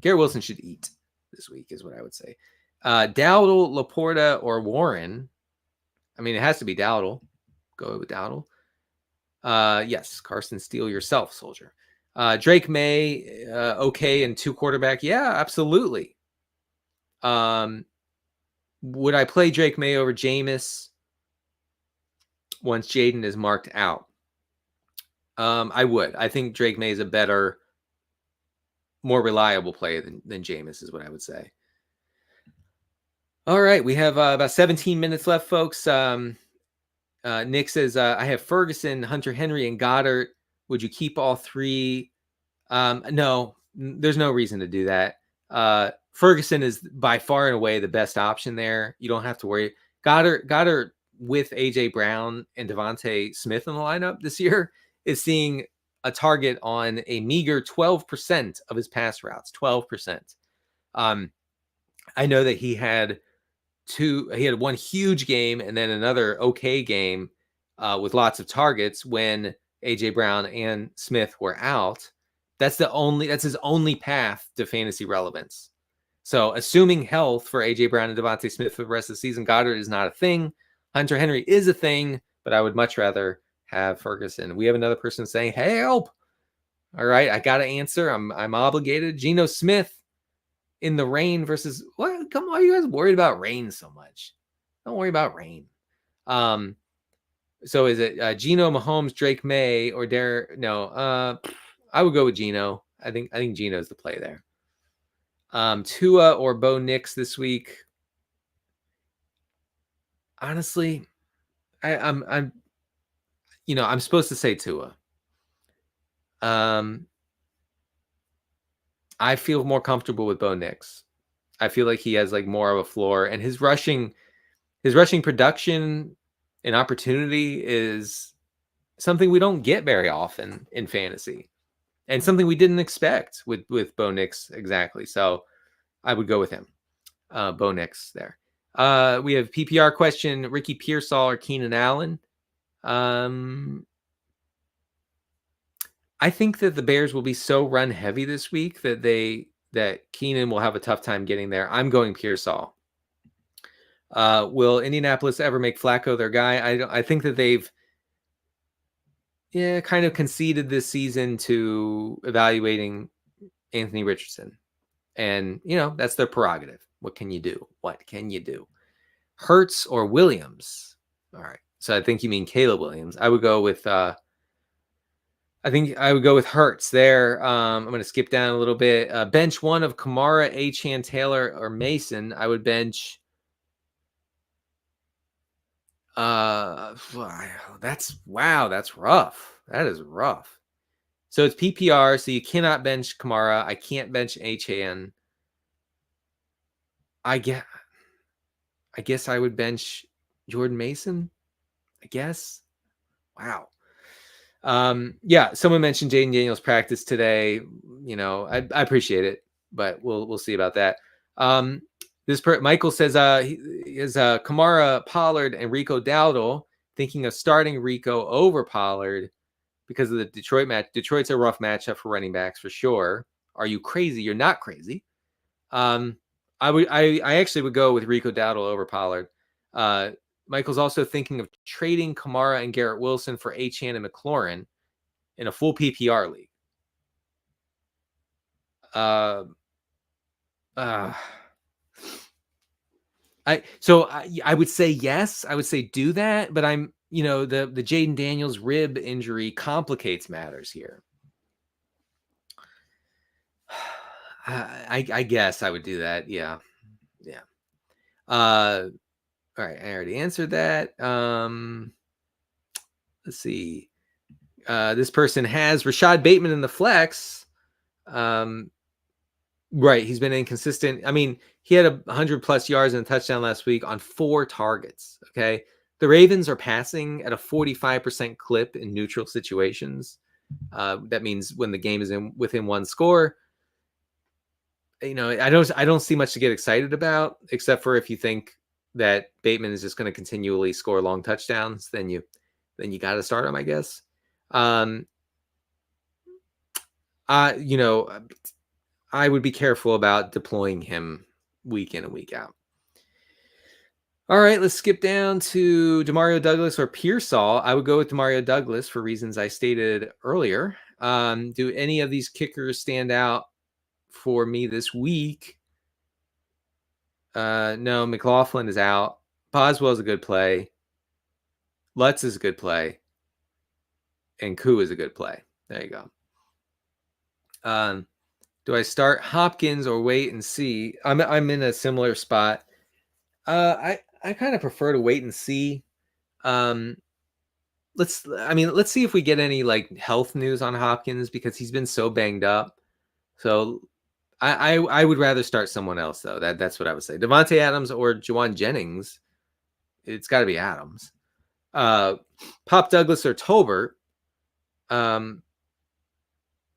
Garrett Wilson should eat this week is what I would say. Dowdle, Laporta, or Warren. I mean, it has to be Dowdle. Go with Dowdle. Yes, Carson Steele yourself, soldier. Drake May, okay, and 2 quarterback. Yeah, absolutely. Would I play Drake May over Jameis once Jaden is marked out? I would. I think Drake May is a better, more reliable play than Jameis is what I would say. All right, we have about 17 minutes left, folks. Nick says, I have Ferguson, Hunter Henry, and Goddard. Would you keep all 3? No, there's no reason to do that. Ferguson is by far and away the best option there. You don't have to worry. Goddard with A.J. Brown and Devontae Smith in the lineup this year is seeing a target on a meager 12% of his pass routes. 12%. I know that he had 1 huge game and then another okay game with lots of targets when A.J. Brown and Smith were out. That's his only path to fantasy relevance. So assuming health for A.J. Brown and Devontae Smith for the rest of the season, Goddard is not a thing. Hunter Henry is a thing, but I would much rather have Ferguson. We have another person saying, help. All right, I got to answer. I'm obligated. Geno Smith in the rain versus what? Come on, are you guys worried about rain so much? Don't worry about rain. So is it Geno, Mahomes, Drake May, or Derek? No, I would go with Geno. I think Geno's the play there. Tua or Bo Nix this week. Honestly, I'm supposed to say Tua. I feel more comfortable with Bo Nix. I feel like he has like more of a floor, and his rushing production and opportunity is something we don't get very often in fantasy, and something we didn't expect with Bo Nix exactly. So I would go with him. Bo Nix there. We have PPR question: Ricky Pearsall or Keenan Allen? I think that the Bears will be so run heavy this week that they that Keenan will have a tough time getting there. I'm going Pearsall. Will Indianapolis ever make Flacco their guy? I think that they've kind of conceded this season to evaluating Anthony Richardson. And, that's their prerogative. What can you do? What can you do? Hurts or Williams? All right. So I think you mean Caleb Williams. I would go with Hurts there. I'm going to skip down a little bit. Bench one of Kamara, Achane, Taylor, or Mason. I would bench. That's rough. That is rough. So it's PPR, so you cannot bench Kamara. I can't bench Achane. I guess I would bench Jordan Mason. I guess. Wow. Someone mentioned Jaden Daniels practice today. I appreciate it, but we'll see about that. Michael says he is Kamara, Pollard, and Rico Dowdle, thinking of starting Rico over Pollard because of the Detroit match. Detroit's a rough matchup for running backs for sure. Are you crazy? You're not crazy. I actually would go with Rico Dowdle over Pollard. Michael's also thinking of trading Kamara and Garrett Wilson for Achane and McLaurin in a full PPR league. I would say yes. I would say do that, but I'm, the Jaden Daniels rib injury complicates matters here. I guess I would do that. Yeah. All right, I already answered that. Let's see. This person has Rashad Bateman in the flex. Right, he's been inconsistent. I mean, he had 100+ yards and a touchdown last week on 4 targets. Okay, the Ravens are passing at a 45% clip in neutral situations. That means when the game is within one score. I don't see much to get excited about, except for if you think that Bateman is just going to continually score long touchdowns, then you got to start him, I guess. I would be careful about deploying him week in and week out. All right, let's skip down to Demario Douglas or Pearsall. I would go with Demario Douglas for reasons I stated earlier. Do any of these kickers stand out for me this week? No, McLaughlin is out. Boswell's a good play. Lutz is a good play. And Koo is a good play. There you go. Do I start Hopkins or wait and see? I'm in a similar spot. I kind of prefer to wait and see. Let's see if we get any health news on Hopkins because he's been so banged up. So I would rather start someone else though. That's what I would say. Devontae Adams or Juwan Jennings. It's got to be Adams. Pop Douglas or Tolbert.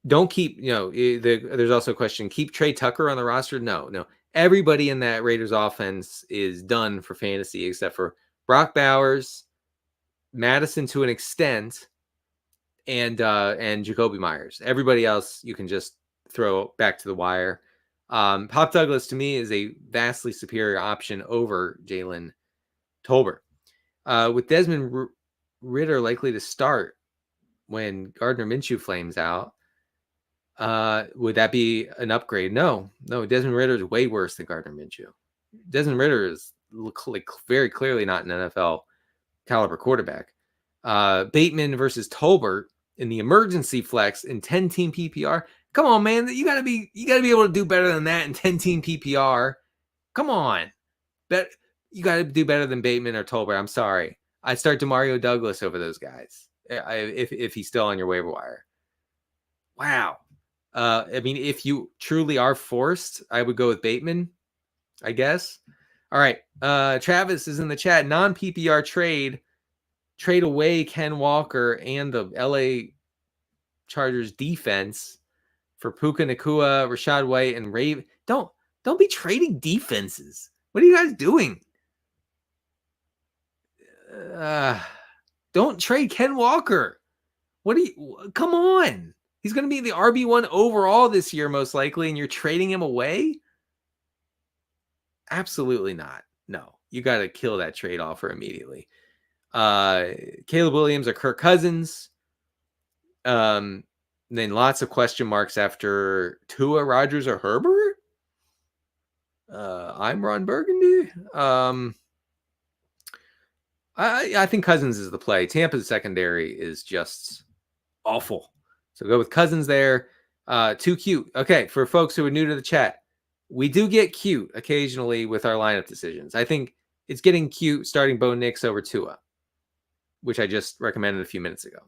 Don't keep. There's also a question. Keep Trey Tucker on the roster? No. Everybody in that Raiders offense is done for fantasy except for Brock Bowers, Madison to an extent, and Jacoby Myers. Everybody else you can just throw back to the wire. Pop Douglas to me is a vastly superior option over Jalen Tolbert. With Desmond Ridder likely to start when Gardner Minshew flames out, would that be an upgrade? No. Desmond Ridder is way worse than Gardner Minshew. Desmond Ridder is very clearly not an NFL caliber quarterback. Bateman versus Tolbert in the emergency flex in 10-team PPR. Come on, man. You gotta be able to do better than that in 10-team PPR. Come on. You gotta do better than Bateman or Tolbert. I'm sorry. I'd start Demario Douglas over those guys. If he's still on your waiver wire. Wow. If you truly are forced, I would go with Bateman, I guess. All right. Travis is in the chat. Non-PPR trade away Ken Walker and the LA Chargers defense for Puka Nacua, Rashad White, and Rave. Don't be trading defenses. What are you guys doing? Don't trade Ken Walker. Come on. He's going to be the RB1 overall this year, most likely, and you're trading him away? Absolutely not. No, you got to kill that trade offer immediately. Caleb Williams or Kirk Cousins. Then lots of question marks after Tua, Rodgers, or Herbert. I'm Ron Burgundy. I think Cousins is the play. Tampa's secondary is just awful. So go with Cousins there. Too cute. Okay, for folks who are new to the chat, we do get cute occasionally with our lineup decisions. I think it's getting cute starting Bo Nix over Tua, which I just recommended a few minutes ago.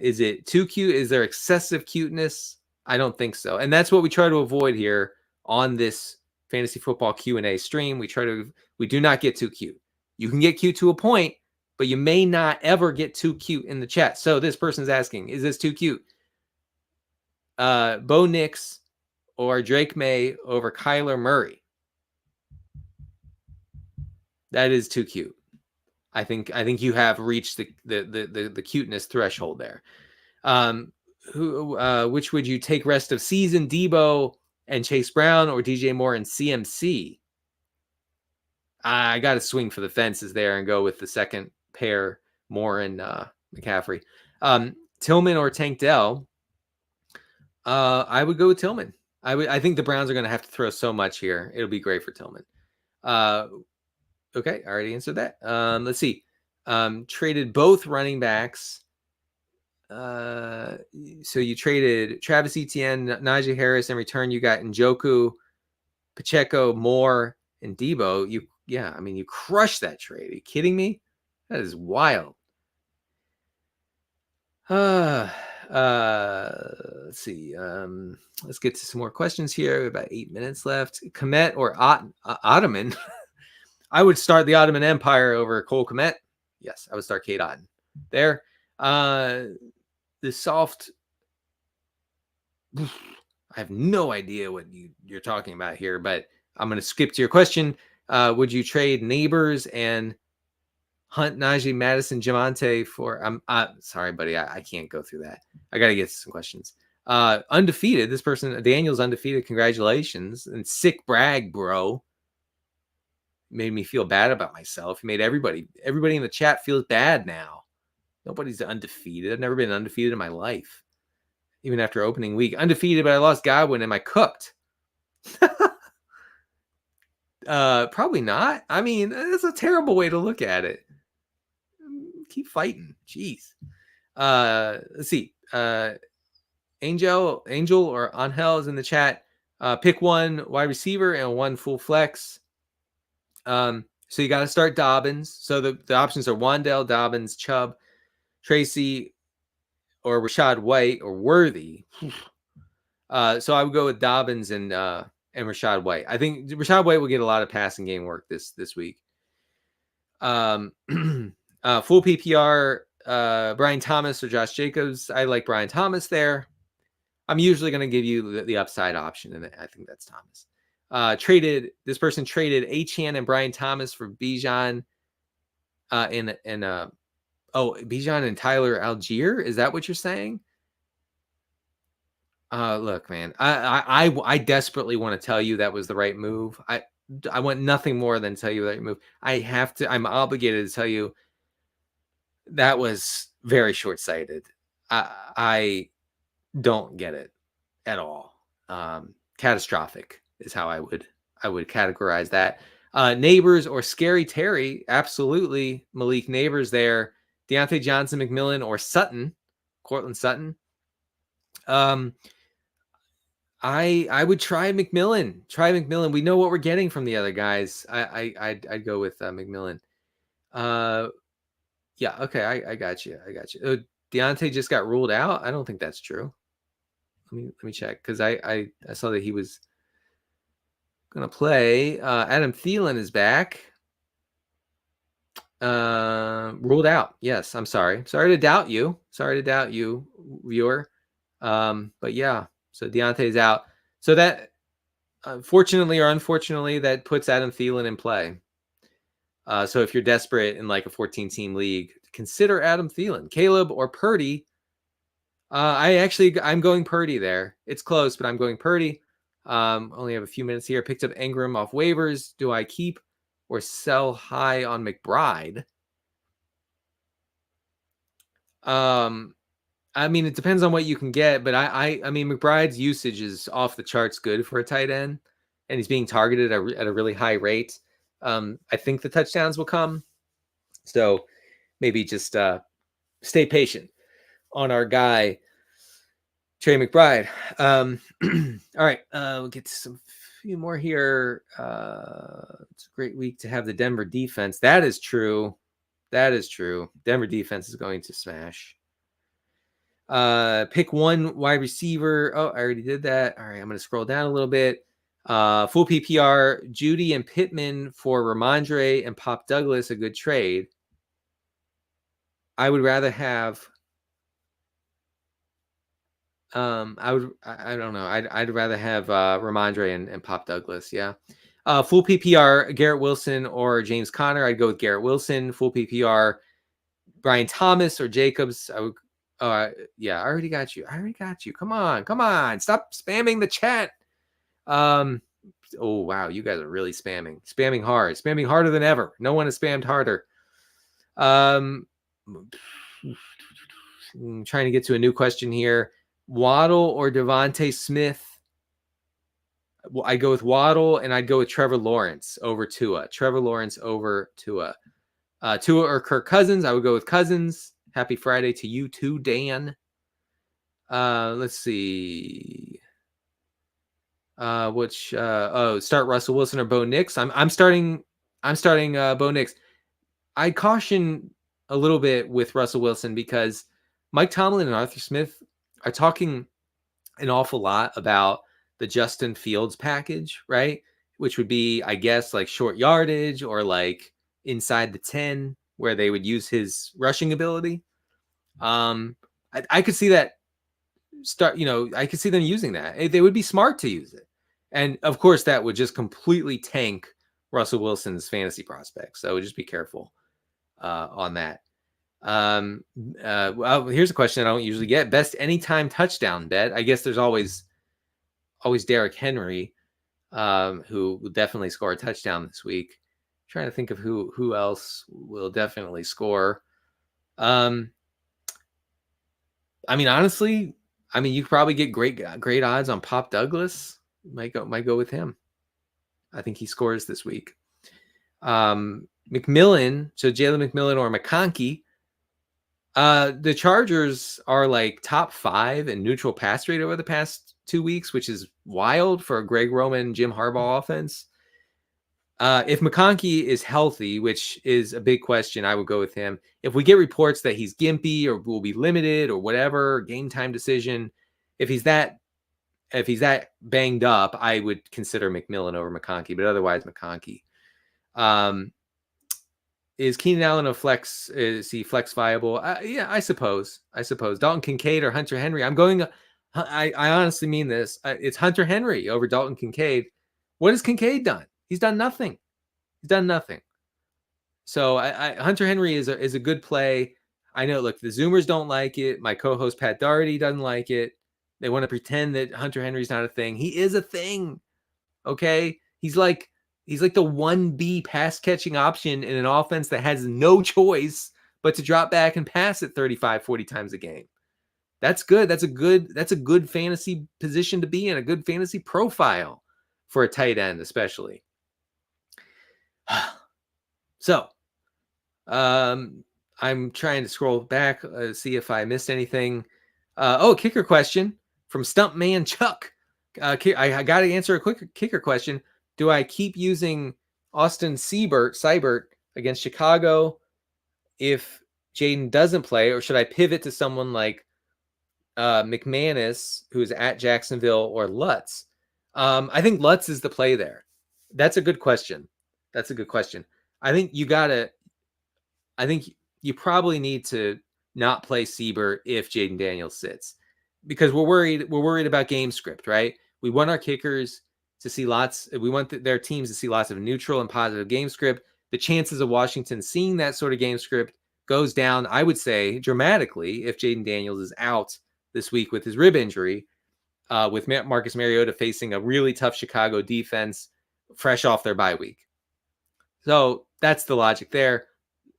Is it too cute? Is there excessive cuteness? I don't think so. And that's what we try to avoid here on this fantasy football Q&A stream. We do not get too cute. You can get cute to a point, but you may not ever get too cute in the chat. So this person's asking, is this too cute? Bo Nix or Drake May over Kyler Murray? That is too cute. I think you have reached the cuteness threshold there. Which would you take rest of season, Debo and Chase Brown or DJ Moore and CMC? I got to swing for the fences there and go with the second pair, Moore and McCaffrey. Tillman or Tank Dell? I would go with Tillman. I think the Browns are going to have to throw so much here. It'll be great for Tillman. Okay, I already answered that. Let's see. Traded both running backs. So you traded Travis Etienne, Najee Harris. In return, you got Njoku, Pacheco, Moore, and Debo. You crushed that trade. Are you kidding me? That is wild. Let's see. Let's get to some more questions here. We have about 8 minutes left. Komet or Ottoman? I would start the Ottoman Empire over Cole Komet. Yes, I would start Kate Otten there. The soft. I have no idea what you're talking about here, but I'm going to skip to your question. Would you trade Neighbors and Hunt, Najee, Madison, Javonte for? Sorry, buddy. I can't go through that. I got to get to some questions. Undefeated. This person, Daniel's undefeated. Congratulations. And sick brag, bro. Made me feel bad about myself. He made everybody in the chat feels bad now. Nobody's undefeated. I've never been undefeated in my life. Even after opening week. Undefeated, but I lost Godwin. Am I cooked? Probably not. I mean, that's a terrible way to look at it. Keep fighting. Jeez. Let's see. Angel or Angel is in the chat. Pick one wide receiver and one full flex. So you got to start Dobbins. So the options are Wandale, Dobbins, Chubb, Tracy, or Rashad White or Worthy. So I would go with Dobbins and Rashad White. I think Rashad White will get a lot of passing game work this week. Full PPR, Brian Thomas or Josh Jacobs. I like Brian Thomas there. I'm usually going to give you the upside option, and I think that's Thomas. This person traded Achane and Brian Thomas for Bijan Bijan and Tyler Algier. Is that what you're saying? Look, man, I desperately want to tell you that was the right move. I want nothing more than tell you that move. I'm obligated to tell you that was very short-sighted. I don't get it at all. Catastrophic is how I would categorize that. Neighbors or Scary Terry, absolutely. Malik Neighbors there. Deontay Johnson, McMillan, or Sutton, Cortland Sutton. I would try McMillan. We know what we're getting from the other guys. I'd go with McMillan. Yeah, okay, I got you. Deontay just got ruled out. I don't think that's true. Let me check, because I saw that he was gonna play. Adam Thielen is back. Ruled out. Yes, I'm sorry. Sorry to doubt you, viewer. But yeah, so Deontay's out. So that, fortunately or unfortunately, that puts Adam Thielen in play. So if you're desperate in like a 14-team league, consider Adam Thielen. Caleb or Purdy? I'm going Purdy there. It's close, but I'm going Purdy. Only have a few minutes here. Picked up Ingram off waivers. Do I keep or sell high on McBride? I mean, it depends on what you can get, but I mean, McBride's usage is off the charts good for a tight end, and he's being targeted at a really high rate. I think the touchdowns will come, so maybe just stay patient on our guy Trey McBride. All right, we'll get to some few more here. It's a great week to have the Denver defense. That is true. That is true. Denver defense is going to smash. Pick one wide receiver. Oh, I already did that. All right, I'm going to scroll down a little bit. Full PPR, Judy and Pittman for Ramondre and Pop Douglas, a good trade. I would rather have I don't know. I'd rather have Ramondre and Pop Douglas. Yeah. Full PPR, Garrett Wilson or James Conner. I'd go with Garrett Wilson. Full PPR, Brian Thomas or Jacobs. I would. Yeah, I already got you. Come on. Stop spamming the chat. Oh wow, you guys are really spamming harder than ever. No one has spammed harder. I'm trying to get to a new question here. Waddle or Devontae Smith? I'd go with Waddle, and I'd go with Trevor Lawrence over Tua. Tua or Kirk Cousins? I would go with Cousins. Happy Friday to you too, Dan. Let's see. Start Russell Wilson or Bo Nix. I'm starting Bo Nix. I caution a little bit with Russell Wilson because Mike Tomlin and Arthur Smith are talking an awful lot about the Justin Fields package, right? Which would be, I guess, like short yardage or like inside the 10 where they would use his rushing ability. I could see that I could see them using that. They would be smart to use it. And of course, that would just completely tank Russell Wilson's fantasy prospects. So just be careful on that. Well, here's a question I don't usually get. Best anytime touchdown bet. I guess there's always Derrick Henry, who will definitely score a touchdown this week. I'm trying to think of who else will definitely score. I mean, honestly, you could probably get great odds on Pop Douglas. Might go with him. I think he scores this week. McMillan, so Jalen McMillan or McConkey. The Chargers are like top 5 in neutral pass rate over the past 2 weeks, which is wild for a Greg Roman, Jim Harbaugh offense. If McConkey is healthy, which is a big question, I would go with him. If we get reports that he's gimpy or will be limited or whatever, game time decision, if he's that banged up, I would consider McMillan over McConkey, but otherwise McConkey. Is Keenan Allen a flex? Is he flex viable? Yeah, I suppose. Dalton Kincaid or Hunter Henry. I honestly mean this. It's Hunter Henry over Dalton Kincaid. What has Kincaid done? He's done nothing. So Hunter Henry is a good play. I know. Look, the Zoomers don't like it. My co-host Pat Doherty doesn't like it. They want to pretend that Hunter Henry's not a thing. He is a thing. Okay, he's like the 1B pass catching option in an offense that has no choice but to drop back and pass it 35, 40 times a game. That's good. That's a good fantasy position to be in, a good fantasy profile for a tight end, especially. So, I'm trying to scroll back, see if I missed anything. Kicker question from Stumpman Chuck. I got to answer a quick kicker question. Do I keep using Austin Seibert against Chicago if Jaden doesn't play, or should I pivot to someone like McManus, who's at Jacksonville, or Lutz? I think Lutz is the play there. That's a good question. I think you probably need to not play Seibert if Jaden Daniels sits, because we're worried about game script, right? We want our kickers to see we want their teams to see lots of neutral and positive game script. The chances of Washington seeing that sort of game script goes down, I would say, dramatically if Jaden Daniels is out this week with his rib injury, with Marcus Mariota facing a really tough Chicago defense fresh off their bye week. So that's the logic there.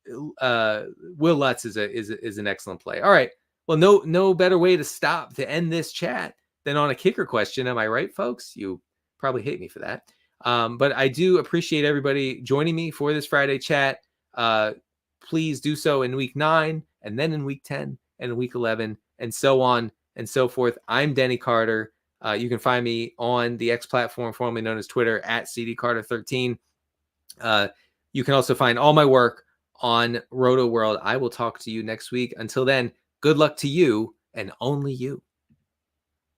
Will Lutz is an excellent play. All right. Well, no better way to end this chat than on a kicker question. Am I right, folks? You probably hate me for that. But I do appreciate everybody joining me for this Friday chat. Please do so in week 9 and then in week 10 and in week 11 and so on and so forth. I'm Denny Carter. You can find me on the X platform, formerly known as Twitter, at CDCarter13. You can also find all my work on Rotoworld. I will talk to you next week. Until then, good luck to you and only you.